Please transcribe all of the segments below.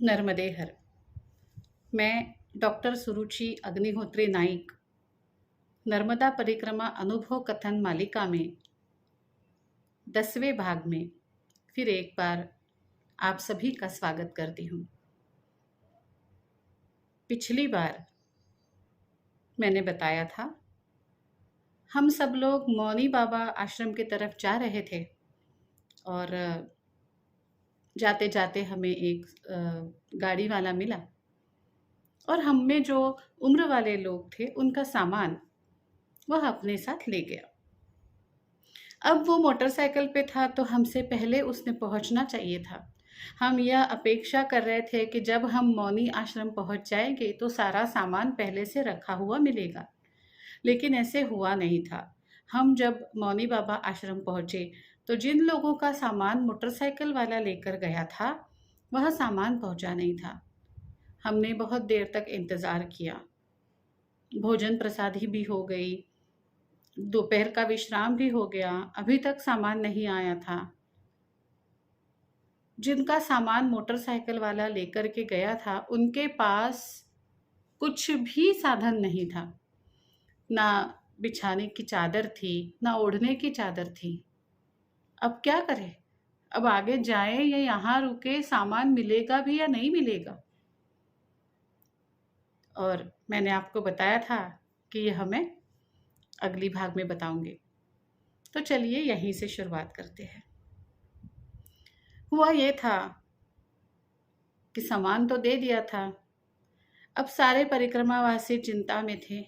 नर्मदे हर। मैं डॉक्टर सुरुचि अग्निहोत्री नाइक नर्मदा परिक्रमा अनुभव कथन मालिका में 10वें भाग में फिर एक बार आप सभी का स्वागत करती हूँ। पिछली बार मैंने बताया था हम सब लोग मौनी बाबा आश्रम की तरफ जा रहे थे और जाते जाते हमें एक गाड़ी वाला मिला और हम में जो उम्र वाले लोग थे उनका सामान वह अपने साथ ले गया। अब वो मोटरसाइकिल पे था तो हमसे पहले उसने पहुंचना चाहिए था। हम यह अपेक्षा कर रहे थे कि जब हम मौनी आश्रम पहुंच जाएंगे तो सारा सामान पहले से रखा हुआ मिलेगा, लेकिन ऐसे हुआ नहीं था। हम जब मौनी बाबा आश्रम पहुंचे तो जिन लोगों का सामान मोटरसाइकिल वाला लेकर गया था वह सामान पहुंचा नहीं था। हमने बहुत देर तक इंतज़ार किया, भोजन प्रसादी भी हो गई, दोपहर का विश्राम भी हो गया, अभी तक सामान नहीं आया था। जिनका सामान मोटरसाइकिल वाला लेकर के गया था उनके पास कुछ भी साधन नहीं था। ना बिछाने की चादर थी, ना ओढ़ने की चादर थी। अब क्या करें? अब आगे जाएं या यहाँ रुके, सामान मिलेगा भी या नहीं मिलेगा? और मैंने आपको बताया था कि यह मैं अगली भाग में बताऊंगी। तो चलिए यहीं से शुरुआत करते हैं। हुआ ये था कि सामान तो दे दिया था। अब सारे परिक्रमावासी चिंता में थे।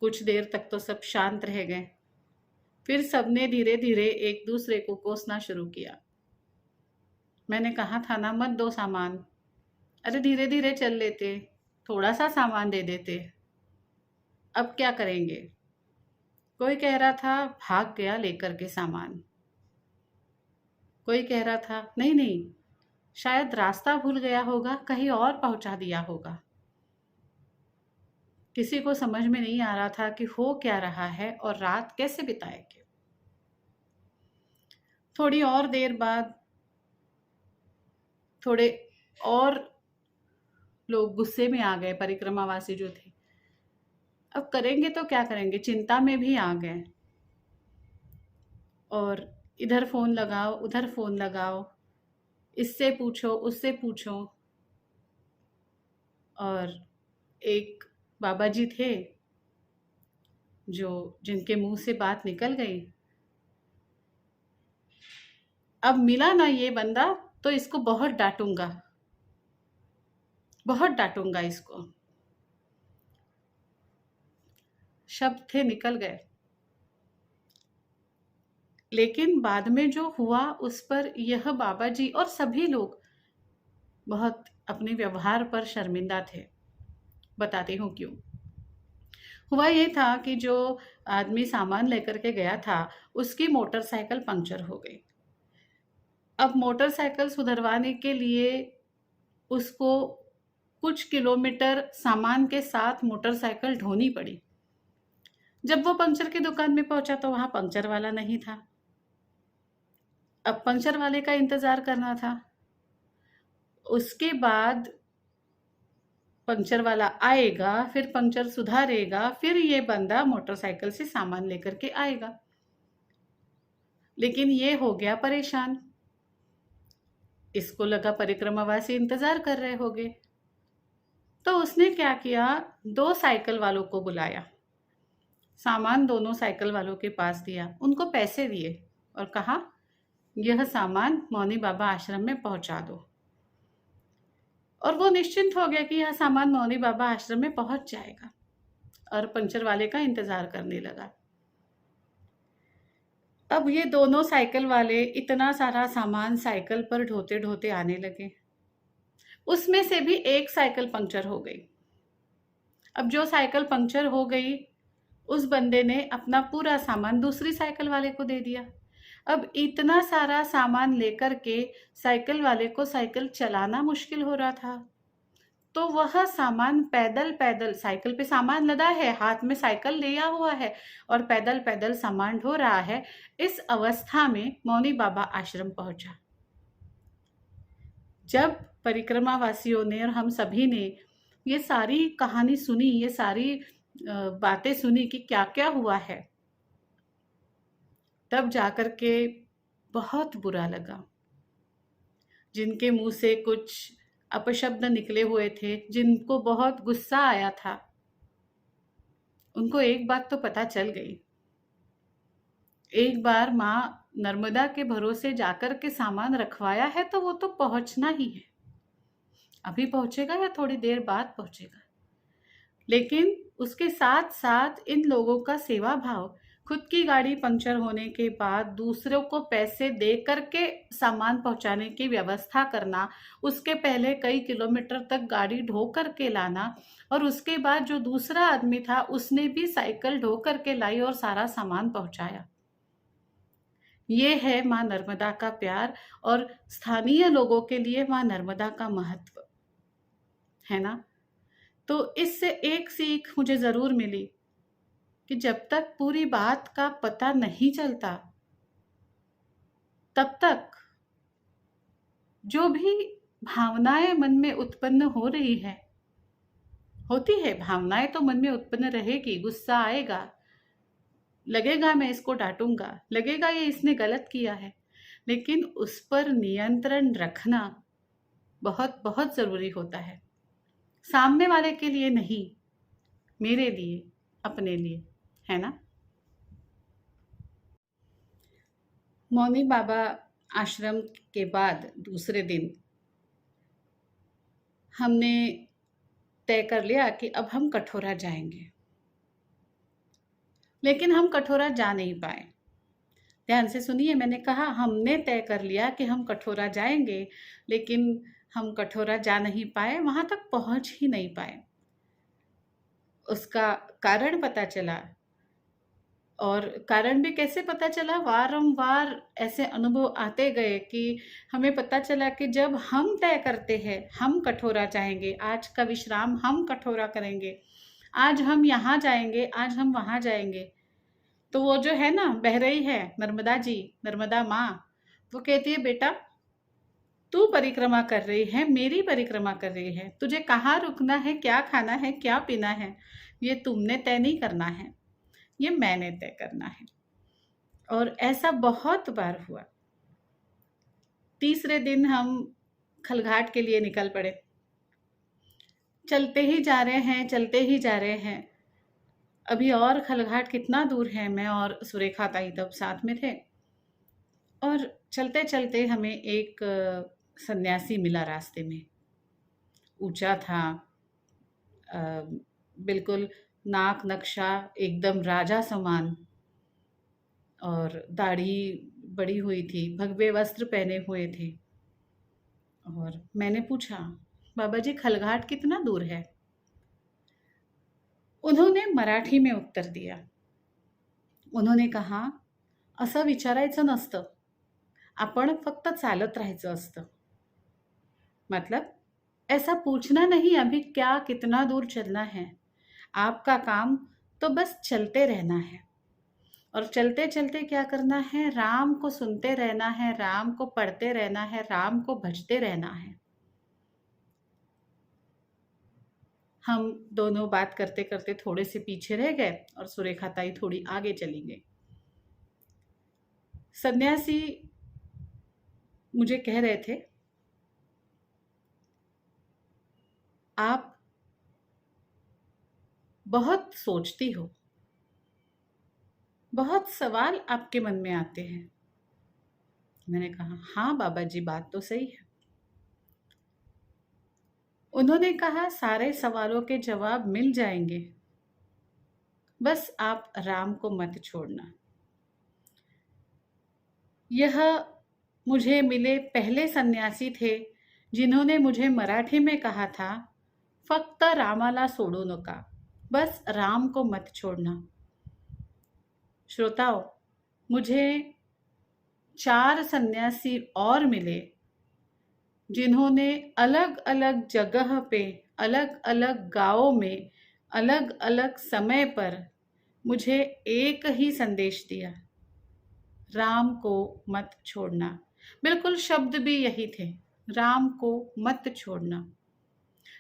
कुछ देर तक तो सब शांत रह गए। फिर सबने धीरे धीरे एक दूसरे को कोसना शुरू किया। मैंने कहा था ना, मत दो सामान, अरे धीरे धीरे चल लेते, थोड़ा सा सामान दे देते, अब क्या करेंगे। कोई कह रहा था भाग गया लेकर के सामान, कोई कह रहा था नहीं नहीं, शायद रास्ता भूल गया होगा, कहीं और पहुंचा दिया होगा। किसी को समझ में नहीं आ रहा था कि हो क्या रहा है और रात कैसे बिताएंगे। थोड़ी और देर बाद थोड़े और लोग गुस्से में आ गए, परिक्रमावासी जो थे। अब करेंगे तो क्या करेंगे, चिंता में भी आ गए। और इधर फ़ोन लगाओ, उधर फ़ोन लगाओ, इससे पूछो, उससे पूछो। और एक बाबा जी थे जो जिनके मुंह से बात निकल गई, अब मिला ना ये बंदा तो इसको बहुत डांटूंगा, बहुत डांटूंगा इसको। शब्द थे निकल गए, लेकिन बाद में जो हुआ उस पर यह बाबा जी और सभी लोग बहुत अपने व्यवहार पर शर्मिंदा थे। बताती हूँ क्यों। हुआ ये था कि जो आदमी सामान लेकर के गया था उसकी मोटरसाइकिल पंक्चर हो गई। अब मोटरसाइकिल सुधरवाने के लिए उसको कुछ किलोमीटर सामान के साथ मोटरसाइकिल ढोनी पड़ी। जब वो पंक्चर की दुकान में पहुंचा तो वहां पंक्चर वाला नहीं था। अब पंक्चर वाले का इंतजार करना था। उसके बाद पंक्चर वाला आएगा, फिर पंक्चर सुधारेगा, फिर ये बंदा मोटरसाइकिल से सामान लेकर के आएगा। लेकिन ये हो गया परेशान। इसको लगा परिक्रमावासी इंतजार कर रहे होंगे, तो उसने क्या किया, दो साइकिल वालों को बुलाया, सामान दोनों साइकिल वालों के पास दिया, उनको पैसे दिए और कहा यह सामान मौनी बाबा आश्रम में पहुंचा दो। और वो निश्चिंत हो गया कि यह सामान मौनी बाबा आश्रम में पहुंच जाएगा और पंचर वाले का इंतजार करने लगा। अब ये दोनों साइकिल वाले इतना सारा सामान साइकिल पर ढोते ढोते आने लगे। उसमें से भी एक साइकिल पंक्चर हो गई। अब जो साइकिल पंक्चर हो गई उस बंदे ने अपना पूरा सामान दूसरी साइकिल वाले को दे दिया। अब इतना सारा सामान लेकर के साइकिल वाले को साइकिल चलाना मुश्किल हो रहा था। तो वह सामान पैदल पैदल, साइकिल पे सामान लदा है, हाथ में साइकिल लिया हुआ है और पैदल पैदल सामान ढो रहा है। इस अवस्था में मौनी बाबा आश्रम पहुंचा। जब परिक्रमावासियों ने और हम सभी ने ये सारी कहानी सुनी, ये सारी बातें सुनी कि क्या-क्या हुआ है, तब जाकर के बहुत बुरा लगा। जिनके मुँह से कुछ अपशब्द निकले हुए थे, जिनको बहुत गुस्सा आया था, उनको एक बात तो पता चल गई। एक बार माँ नर्मदा के भरोसे जाकर के सामान रखवाया है तो वो तो पहुँचना ही है। अभी पहुँचेगा या थोड़ी देर बाद पहुँचेगा। लेकिन उसके साथ-साथ इन लोगों का सेवा भाव, खुद की गाड़ी पंक्चर होने के बाद दूसरों को पैसे दे कर के सामान पहुँचाने की व्यवस्था करना, उसके पहले कई किलोमीटर तक गाड़ी ढो कर के लाना और उसके बाद जो दूसरा आदमी था उसने भी साइकिल ढो कर के लाई और सारा सामान पहुँचाया। ये है माँ नर्मदा का प्यार और स्थानीय लोगों के लिए माँ नर्मदा का महत्व, है ना? तो इससे एक सीख मुझे ज़रूर मिली कि जब तक पूरी बात का पता नहीं चलता, तब तक जो भी भावनाएँ मन में उत्पन्न हो रही हैं, होती है भावनाएँ तो मन में उत्पन्न रहेगी, गुस्सा आएगा, लगेगा मैं इसको डाँटूँगा, लगेगा ये इसने गलत किया है, लेकिन उस पर नियंत्रण रखना बहुत-बहुत ज़रूरी होता है। सामने वाले के लिए नहीं, मेरे लिए, अपने लिए, है ना? मौनी बाबा आश्रम के बाद दूसरे दिन हमने तय कर लिया कि अब हम कठोरा जाएँगे। लेकिन हम कठोरा जा नहीं पाए। ध्यान से सुनिए, मैंने कहा हमने तय कर लिया कि हम कठोरा जाएँगे, लेकिन हम कठोरा जा नहीं पाए, वहाँ तक पहुँच ही नहीं पाए। उसका कारण पता चला और कारण भी कैसे पता चला, वारंवार ऐसे अनुभव आते गए कि हमें पता चला कि जब हम तय करते हैं, हम कठोरा जाएँगे, आज का विश्राम हम कठोरा करेंगे, आज हम यहाँ जाएँगे, आज हम वहाँ जाएँगे। तो वो जो है ना, बह रही है नर्मदा जी, नर्मदा माँ, वो कहती है बेटा, तू परिक्रमा कर रही है, मेरी परिक्रमा कर रही है, तुझे कहाँ रुकना है, क्या खाना है, क्या पीना है, ये तुमने तय नहीं करना है, ये मैंने तय करना है। और ऐसा बहुत बार हुआ। तीसरे दिन हम खलघाट के लिए निकल पड़े। चलते ही जा रहे हैं, चलते ही जा रहे हैं। अभी और खलघाट कितना दूर है, मैं और सुरेखा ताई तब साथ में थे। और चलते-चलते हमें एक सन्यासी मिला रास्ते में। ऊँचा था, अ, बिल्कुल नाक नक्शा एकदम राजा समान और दाढ़ी बड़ी हुई थी, भगवे वस्त्र पहने हुए थे। और मैंने पूछा, बाबा जी खलघाट कितना दूर है? उन्होंने मराठी में उत्तर दिया। उन्होंने कहा, असं विचारायचं नसतं. आपण फक्त चालत राहायचं असतं. मतलब ऐसा पूछना नहीं अभी क्या कितना दूर चलना है। आपका काम तो बस चलते रहना है। और चलते-चलते क्या करना है? राम को सुनते रहना है, राम को पढ़ते रहना है, राम को भजते रहना है। हम दोनों बात करते-करते थोड़े से पीछे रह गए और सुरेखा ताई थोड़ी आगे चली गई। सन्यासी मुझे कह रहे थे, आप बहुत सोचती हो, बहुत सवाल आपके मन में आते हैं। मैंने कहा, हाँ बाबा जी, बात तो सही है। उन्होंने कहा, सारे सवालों के जवाब मिल जाएंगे, बस आप राम को मत छोड़ना। यह मुझे मिले पहले सन्यासी थे जिन्होंने मुझे मराठी में कहा था, फक्त रामाला सोडू नका, बस राम को मत छोड़ना। श्रोताओं, मुझे 4 सन्यासी और मिले जिन्होंने अलग-अलग जगह पे, अलग-अलग गाँव में, अलग-अलग समय पर मुझे एक ही संदेश दिया, राम को मत छोड़ना। बिल्कुल शब्द भी यही थे, राम को मत छोड़ना।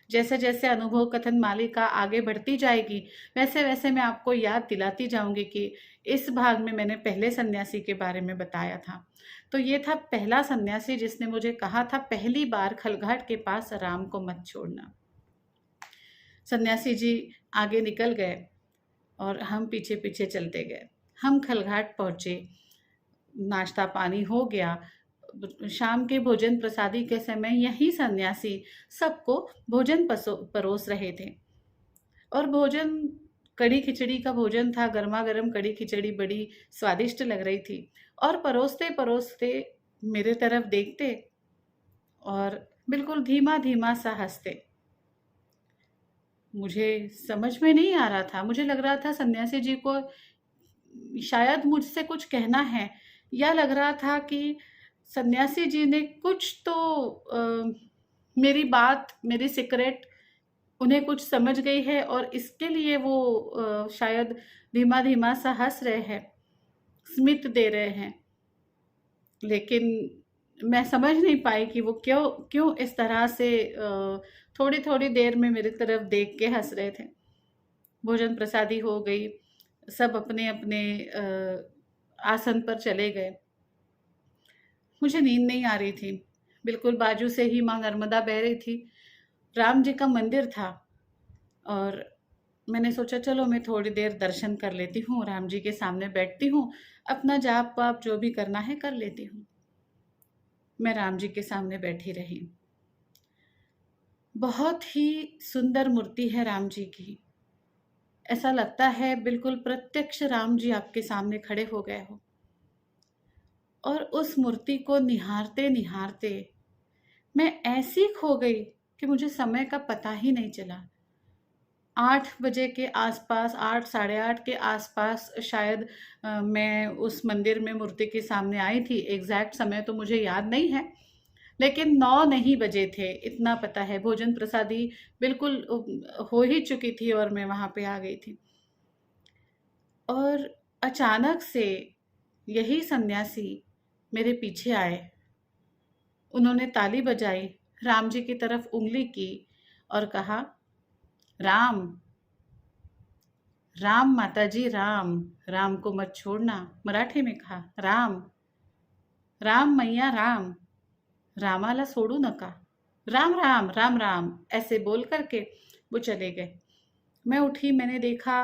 जैसे जैसे अनुभव कथन मालिका आगे बढ़ती जाएगी, वैसे वैसे मैं आपको याद दिलाती जाऊंगी कि इस भाग में मैंने पहले सन्यासी के बारे में बताया था। तो ये था पहला सन्यासी जिसने मुझे कहा था पहली बार खलघाट के पास राम को मत छोड़ना। सन्यासी जी आगे निकल गए और हम पीछे पीछे चलते गए। हम खलघाट पहुंचे, नाश्ता पानी हो गया। शाम के भोजन प्रसादी के समय यही सन्यासी सबको भोजन परोस रहे थे। और भोजन कड़ी खिचड़ी का भोजन था, गर्मा गर्म कड़ी खिचड़ी बड़ी स्वादिष्ट लग रही थी। और परोसते परोसते मेरे तरफ देखते और बिल्कुल धीमा धीमा सा हंसते। मुझे समझ में नहीं आ रहा था, मुझे लग रहा था सन्यासी जी को शायद मुझसे कुछ कहना है, या लग रहा था कि सन्यासी जी ने कुछ तो मेरी बात, मेरी सीक्रेट उन्हें कुछ समझ गई है और इसके लिए वो शायद धीमा धीमा सा हंस रहे हैं, स्मित दे रहे हैं। लेकिन मैं समझ नहीं पाई कि वो क्यों क्यों इस तरह से थोड़ी थोड़ी देर में मेरी तरफ देख के हंस रहे थे। भोजन प्रसादी हो गई, सब अपने अपने आसन पर चले गए। मुझे नींद नहीं आ रही थी, बिल्कुल बाजू से ही माँ नर्मदा बह रही थी। राम जी का मंदिर था और मैंने सोचा चलो मैं थोड़ी देर दर्शन कर लेती हूँ, राम जी के सामने बैठती हूँ, अपना जाप वाप जो भी करना है कर लेती हूँ। मैं राम जी के सामने बैठी रही। बहुत ही सुंदर मूर्ति है राम जी की। ऐसा लगता है बिल्कुल प्रत्यक्ष राम जी आपके सामने खड़े हो गए हो। और उस मूर्ति को निहारते निहारते मैं ऐसी खो गई कि मुझे समय का पता ही नहीं चला। 8 बजे के आसपास, 8 साढ़े 8 के आसपास शायद मैं उस मंदिर में मूर्ति के सामने आई थी। एग्जैक्ट समय तो मुझे याद नहीं है, लेकिन 9 नहीं बजे थे, इतना पता है। भोजन प्रसादी बिल्कुल हो ही चुकी थी और मैं वहाँ पे आ गई थी। और अचानक से यही सन्यासी मेरे पीछे आए। उन्होंने ताली बजाई, राम जी की तरफ उंगली की और कहा, राम, राम माता जी राम, राम को मत छोड़ना। मराठी में कहा, राम, राम मैया राम, रामाला सोडू नका, राम राम राम राम, ऐसे बोल करके वो चले गए। मैं उठी, मैंने देखा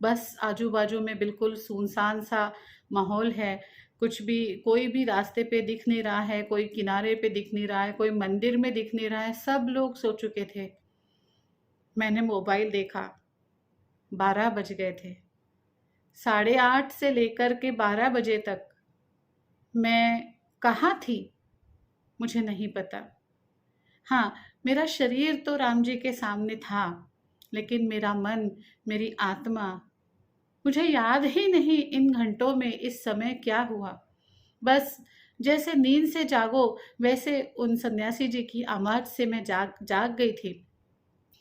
बस आजू बाजू में बिल्कुल सुनसान सा माहौल है। कुछ भी, कोई भी रास्ते पे दिख नहीं रहा है, कोई किनारे पे दिख नहीं रहा है, कोई मंदिर में दिख नहीं रहा है, सब लोग सो चुके थे। मैंने मोबाइल देखा, 12 बज गए थे। 8:30 से लेकर के 12 बजे तक मैं कहाँ थी मुझे नहीं पता। हाँ, मेरा शरीर तो राम जी के सामने था, लेकिन मेरा मन, मेरी आत्मा, मुझे याद ही नहीं इन घंटों में इस समय क्या हुआ। बस जैसे नींद से जागो वैसे उन सन्यासी जी की आवाज से मैं जाग जाग गई थी।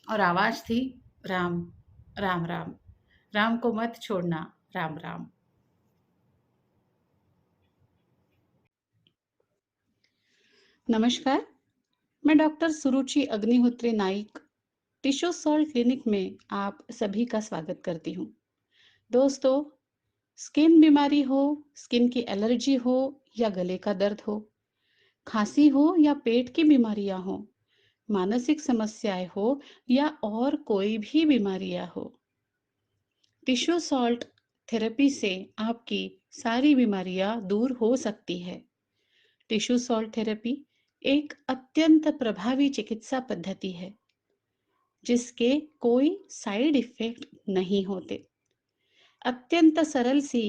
और आवाज थी, राम, राम राम, राम को मत छोड़ना, राम राम। नमस्कार, मैं doctor Suruchi Agnihotri Naik, tissue salt clinic में आप सभी का स्वागत करती हूँ। दोस्तों, स्किन बीमारी हो, स्किन की एलर्जी हो या गले का दर्द हो, खांसी हो या पेट की बीमारियां हो, मानसिक समस्याएं हो या और कोई भी बीमारियां हो, टिश्यू सॉल्ट थेरेपी से आपकी सारी बीमारियां दूर हो सकती है। टिश्यू सॉल्ट थेरेपी एक अत्यंत प्रभावी चिकित्सा पद्धति है जिसके कोई साइड इफेक्ट नहीं होते। अत्यंत सरल सी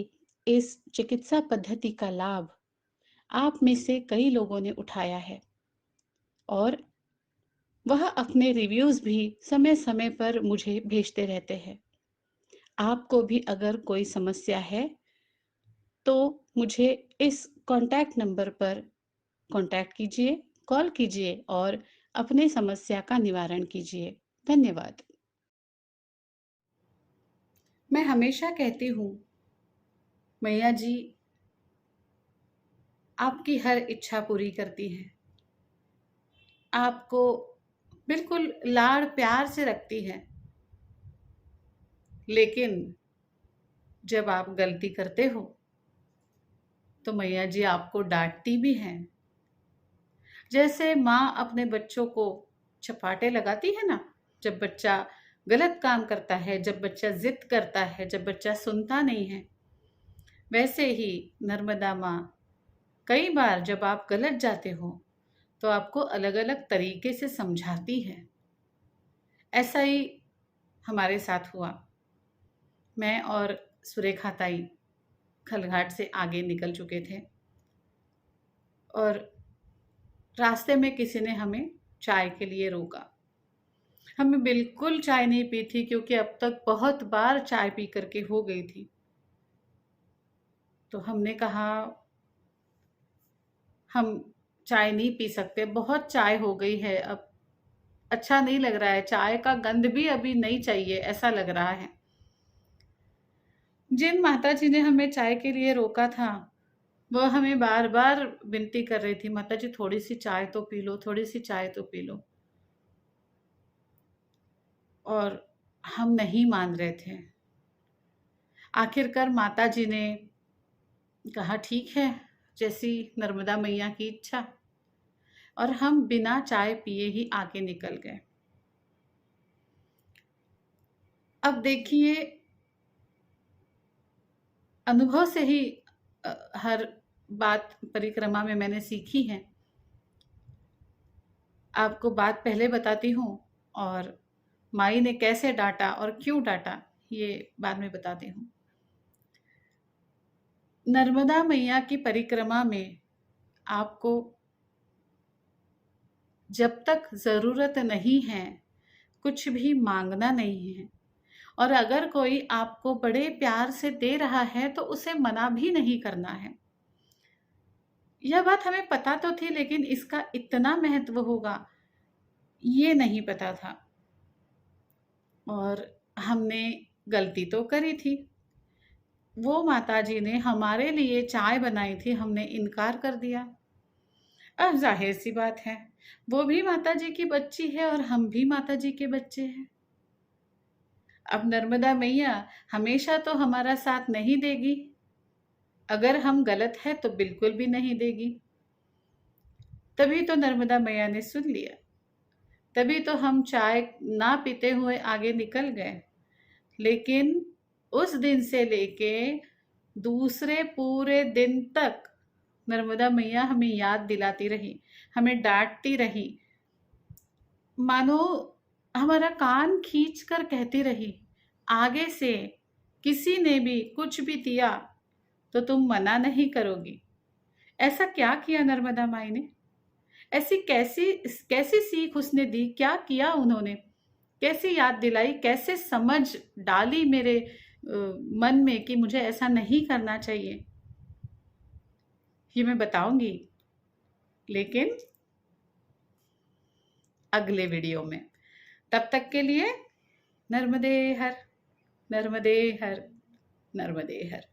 इस चिकित्सा पद्धति का लाभ आप में से कई लोगों ने उठाया है और वह अपने रिव्यूज भी समय समय पर मुझे भेजते रहते हैं। आपको भी अगर कोई समस्या है तो मुझे इस कॉन्टैक्ट नंबर पर कॉन्टैक्ट कीजिए, कॉल कीजिए और अपने समस्या का निवारण कीजिए। धन्यवाद। मैं हमेशा कहती हूँ, मैया जी आपकी हर इच्छा पूरी करती हैं। आपको बिल्कुल लाड़ प्यार से रखती है, लेकिन जब आप गलती करते हो तो मैया जी आपको डांटती भी हैं। जैसे माँ अपने बच्चों को चपाटे लगाती है ना, जब बच्चा गलत काम करता है, जब बच्चा जिद करता है, जब बच्चा सुनता नहीं है, वैसे ही नर्मदा माँ कई बार जब आप गलत जाते हो तो आपको अलग अलग तरीके से समझाती है। ऐसा ही हमारे साथ हुआ। मैं और सुरेखा ताई खलघाट से आगे निकल चुके थे और रास्ते में किसी ने हमें चाय के लिए रोका। हमें बिल्कुल चाय नहीं पी थी, क्योंकि अब तक बहुत बार चाय पी करके हो गई थी। तो हमने कहा हम चाय नहीं पी सकते, बहुत चाय हो गई है, अब अच्छा नहीं लग रहा है, चाय का गंध भी अभी नहीं चाहिए, ऐसा लग रहा है। जिन माता जी ने हमें चाय के लिए रोका था, वो हमें बार बार विनती कर रही थी, माता जी थोड़ी सी चाय तो पी लो, थोड़ी सी चाय तो पी लो। और हम नहीं मान रहे थे। आखिरकार माता जी ने कहा ठीक है, जैसी नर्मदा मैया की इच्छा, और हम बिना चाय पिए ही आगे निकल गए। अब देखिए, अनुभव से ही हर बात परिक्रमा में मैंने सीखी है। आपको बात पहले बताती हूँ, और माई ने कैसे डांटा और क्यों डांटा ये बाद में बताती हूँ। नर्मदा मैया की परिक्रमा में आपको जब तक ज़रूरत नहीं है, कुछ भी मांगना नहीं है। और अगर कोई आपको बड़े प्यार से दे रहा है तो उसे मना भी नहीं करना है। यह बात हमें पता तो थी, लेकिन इसका इतना महत्व होगा ये नहीं पता था। और हमने गलती तो करी थी। वो माताजी ने हमारे लिए चाय बनाई थी, हमने इनकार कर दिया। अब जाहिर सी बात है, वो भी माताजी की बच्ची है और हम भी माताजी के बच्चे हैं। अब नर्मदा मैया हमेशा तो हमारा साथ नहीं देगी, अगर हम गलत है तो बिल्कुल भी नहीं देगी। तभी तो नर्मदा मैया ने सुन लिया, तभी तो हम चाय ना पीते हुए आगे निकल गए। लेकिन उस दिन से लेके दूसरे पूरे दिन तक नर्मदा मैया हमें याद दिलाती रही, हमें डांटती रही, मानो हमारा कान खींच कर कहती रही, आगे से किसी ने भी कुछ भी दिया तो तुम मना नहीं करोगी। ऐसा क्या किया नर्मदा माई ने? ऐसी कैसी कैसी सीख उसने दी, क्या किया उन्होंने, कैसी याद दिलाई, कैसे समझ डाली मेरे मन में कि मुझे ऐसा नहीं करना चाहिए, ये मैं बताऊंगी, लेकिन अगले वीडियो में। तब तक के लिए नर्मदे हर, नर्मदे हर, नर्मदे हर।